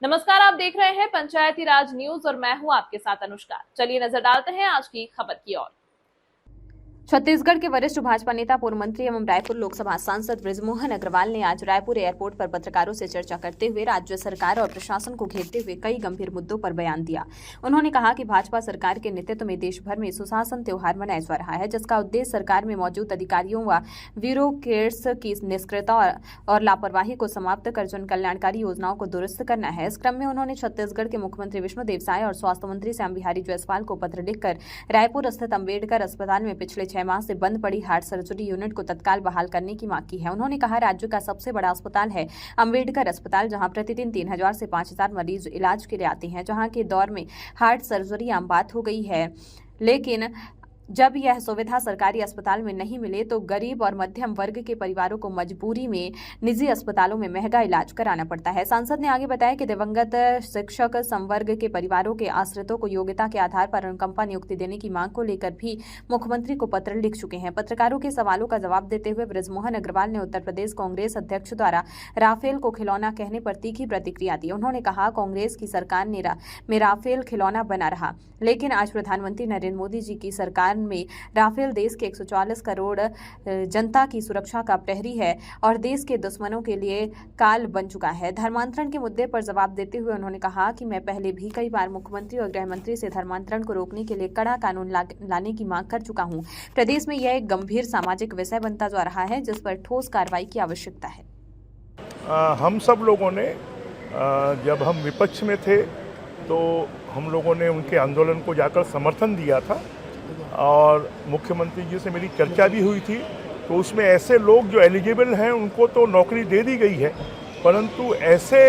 नमस्कार, आप देख रहे हैं पंचायती राज न्यूज और मैं हूं आपके साथ अनुष्का। चलिए नजर डालते हैं आज की खबर की ओर। छत्तीसगढ़ के वरिष्ठ भाजपा नेता, पूर्व मंत्री एवं रायपुर लोकसभा सांसद बृजमोहन अग्रवाल ने आज रायपुर एयरपोर्ट पर पत्रकारों से चर्चा करते हुए राज्य सरकार और प्रशासन को घेरते हुए कई गंभीर मुद्दों पर बयान दिया। उन्होंने कहा कि भाजपा सरकार के नेतृत्व में देश भर में सुशासन त्योहार मनाया जा रहा है, जिसका उद्देश्य सरकार में मौजूद अधिकारियों व ब्यूरोक्रेट्स की निष्क्रियता और लापरवाही को समाप्त कर जन कल्याणकारी योजनाओं को दुरुस्त करना है। इस क्रम में उन्होंने छत्तीसगढ़ के मुख्यमंत्री विष्णुदेव साय और स्वास्थ्य मंत्री श्याम बिहारी जायसवाल को पत्र लिखकर रायपुर स्थित अम्बेडकर अस्पताल में पिछले 6 माह से बंद पड़ी हार्ट सर्जरी यूनिट को तत्काल बहाल करने की मांग की है। उन्होंने कहा, राज्य का सबसे बड़ा अस्पताल है अम्बेडकर अस्पताल, जहां प्रतिदिन 3000 से 5000 मरीज इलाज के लिए आते हैं। जहां के दौर में हार्ट सर्जरी आम बात हो गई है, लेकिन जब यह सुविधा सरकारी अस्पताल में नहीं मिले तो गरीब और मध्यम वर्ग के परिवारों को मजबूरी में निजी अस्पतालों में महंगा इलाज कराना पड़ता है। सांसद ने आगे बताया कि दिवंगत शिक्षक संवर्ग के परिवारों के आश्रितों को योग्यता के आधार पर अनुकंपा नियुक्ति देने की मांग को लेकर भी मुख्यमंत्री को पत्र लिख चुके हैं। पत्रकारों के सवालों का जवाब देते हुए बृजमोहन अग्रवाल ने उत्तर प्रदेश कांग्रेस अध्यक्ष द्वारा राफेल को खिलौना कहने पर तीखी प्रतिक्रिया दी। उन्होंने कहा, कांग्रेस की सरकार में राफेल खिलौना बना रहा, लेकिन आज प्रधानमंत्री नरेंद्र मोदी जी की सरकार में राफेल देश के 144 करोड़ जनता की सुरक्षा का प्रहरी है और देश के दुश्मनों के लिए काल बन चुका है। धर्मांतरण के मुद्दे पर जवाब देते हुए उन्होंने कहा कि मैं पहले भी कई बार मुख्यमंत्री और गृह मंत्री से धर्मांतरण को रोकने के लिए कड़ा कानून लाने की मांग कर चुका हूं। प्रदेश में यह एक गंभीर सामाजिक विषय बनता जा रहा है, जिस पर ठोस कार्रवाई की आवश्यकता है। हम सब लोगों ने जब हम विपक्ष में थे तो हम लोगों ने उनके आंदोलन को जाकर समर्थन दिया था और मुख्यमंत्री जी से मेरी चर्चा भी हुई थी। तो उसमें ऐसे लोग जो एलिजिबल हैं उनको तो नौकरी दे दी गई है, परंतु ऐसे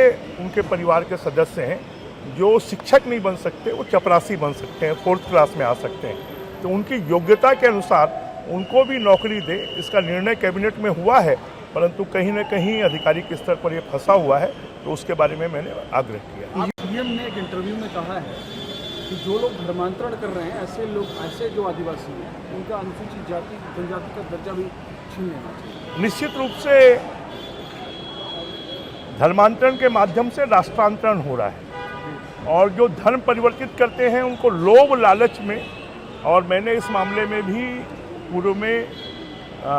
उनके परिवार के सदस्य हैं जो शिक्षक नहीं बन सकते, वो चपरासी बन सकते हैं, 4th क्लास में आ सकते हैं। तो उनकी योग्यता के अनुसार उनको भी नौकरी दे, इसका निर्णय कैबिनेट में हुआ है, परंतु कहीं न कहीं आधिकारिक स्तर पर ये फंसा हुआ है। तो उसके बारे में मैंने आग्रह किया। सीएम ने एक इंटरव्यू में कहा है कि जो लोग धर्मांतरण कर रहे हैं, ऐसे लोग, ऐसे जो आदिवासी हैं, उनका अनुसूचित जाति जनजाति का दर्जा भी छीन लेना चाहिए। निश्चित रूप से धर्मांतरण के माध्यम से राष्ट्रांतरण हो रहा है और जो धर्म परिवर्तित करते हैं उनको लोभ लालच में, और मैंने इस मामले में भी पूर्व में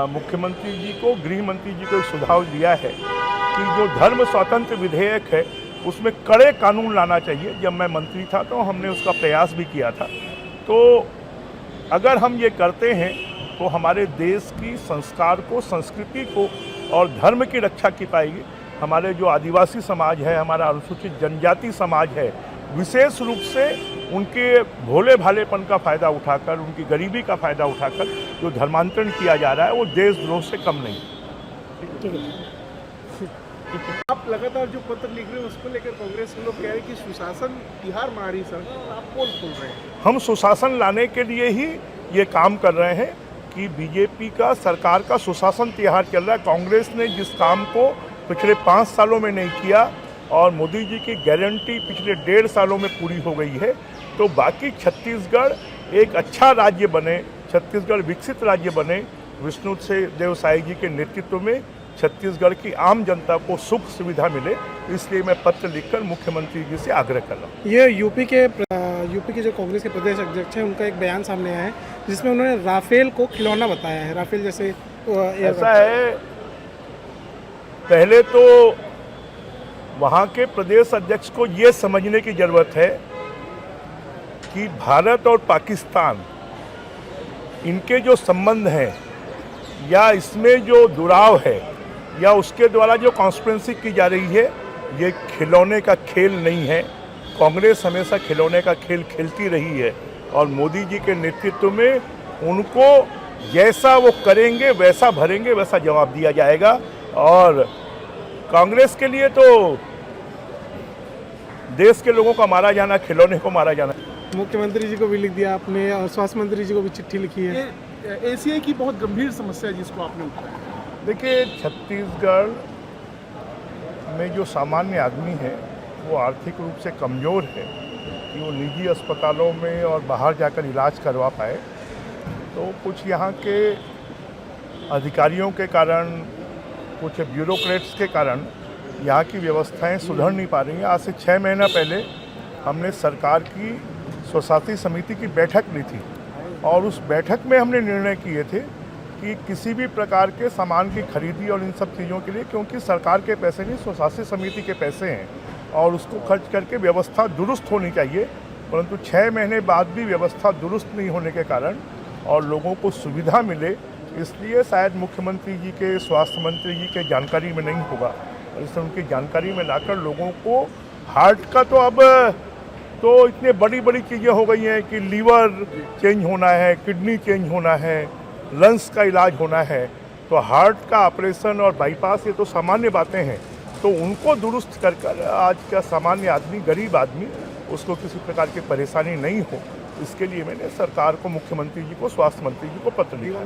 मुख्यमंत्री जी को, गृह मंत्री जी को एक सुझाव दिया है कि जो धर्म स्वतंत्र विधेयक है उसमें कड़े कानून लाना चाहिए। जब मैं मंत्री था तो हमने उसका प्रयास भी किया था। तो अगर हम ये करते हैं तो हमारे देश की संस्कार को, संस्कृति को और धर्म की रक्षा की पाएगी। हमारे जो आदिवासी समाज है, हमारा अनुसूचित जनजाति समाज है, विशेष रूप से उनके भोले भालेपन का फ़ायदा उठाकर, उनकी गरीबी का फ़ायदा उठाकर जो धर्मांतरण किया जा रहा है वो देशद्रोह से कम नहीं। आप लगातार जो पत्र लिख रहे हैं उसको लेकर कांग्रेस के लोग कह रहे हैं कि सुशासन तिहार मना रही सर, आप पोल खोल रहे हैं। हम सुशासन लाने के लिए ही ये काम कर रहे हैं कि बीजेपी का, सरकार का सुशासन तिहार चल रहा है। कांग्रेस ने जिस काम को पिछले 5 सालों में नहीं किया और मोदी जी की गारंटी पिछले 1.5 सालों में पूरी हो गई है, तो बाकी छत्तीसगढ़ एक अच्छा राज्य बने, छत्तीसगढ़ विकसित राज्य बने, विष्णुदेव साय जी के नेतृत्व में छत्तीसगढ़ की आम जनता को सुख सुविधा मिले, इसलिए मैं पत्र लिखकर मुख्यमंत्री जी से आग्रह कर रहा हूँ। ये यूपी के जो कांग्रेस के प्रदेश अध्यक्ष हैं उनका एक बयान सामने आया है जिसमें उन्होंने राफेल को खिलौना बताया है। राफेल जैसे ऐसा है, पहले तो वहाँ के प्रदेश अध्यक्ष को ये समझने की ज़रूरत है कि भारत और पाकिस्तान, इनके जो संबंध हैं या इसमें जो जुड़ाव है या उसके द्वारा जो कॉन्स्पिरेंसी की जा रही है, ये खिलौने का खेल नहीं है। कांग्रेस हमेशा खिलौने का खेल खेलती रही है और मोदी जी के नेतृत्व में उनको जैसा वो करेंगे वैसा भरेंगे, वैसा जवाब दिया जाएगा। और कांग्रेस के लिए तो देश के लोगों का मारा जाना, खिलौने को मारा जाना। मुख्यमंत्री जी को भी लिख दिया आपने और स्वास्थ्य मंत्री जी को भी चिट्ठी लिखी है। एशिया की बहुत गंभीर समस्या है जिसको आपने उठाया। देखिए, छत्तीसगढ़ में जो सामान्य आदमी है वो आर्थिक रूप से कमज़ोर है कि वो निजी अस्पतालों में और बाहर जाकर इलाज करवा पाए। तो कुछ यहाँ के अधिकारियों के कारण, कुछ ब्यूरोक्रेट्स के कारण यहाँ की व्यवस्थाएं सुधर नहीं पा रही हैं। आज से 6 महीना पहले हमने सरकार की स्वशासी समिति की बैठक ली थी और उस बैठक में हमने निर्णय किए थे कि किसी भी प्रकार के सामान की खरीदी और इन सब चीज़ों के लिए, क्योंकि सरकार के पैसे नहीं, स्वशासी समिति के पैसे हैं और उसको खर्च करके व्यवस्था दुरुस्त होनी चाहिए, परंतु 6 महीने बाद भी व्यवस्था दुरुस्त नहीं होने के कारण और लोगों को सुविधा मिले, इसलिए शायद मुख्यमंत्री जी के, स्वास्थ्य मंत्री जी के जानकारी में नहीं होगा और इसलिए उनकी जानकारी में लाकर लोगों को हार्ट का तो अब तो इतनी बड़ी बड़ी चीज़ें हो गई हैं कि लीवर चेंज होना है, किडनी चेंज होना है, लंग्स का इलाज होना है, तो हार्ट का ऑपरेशन और बाईपास ये तो सामान्य बातें हैं, तो उनको दुरुस्त कर आज का सामान्य आदमी, गरीब आदमी, उसको किसी प्रकार की परेशानी नहीं हो, इसके लिए मैंने सरकार को, मुख्यमंत्री जी को, स्वास्थ्य मंत्री जी को पत्र लिखा।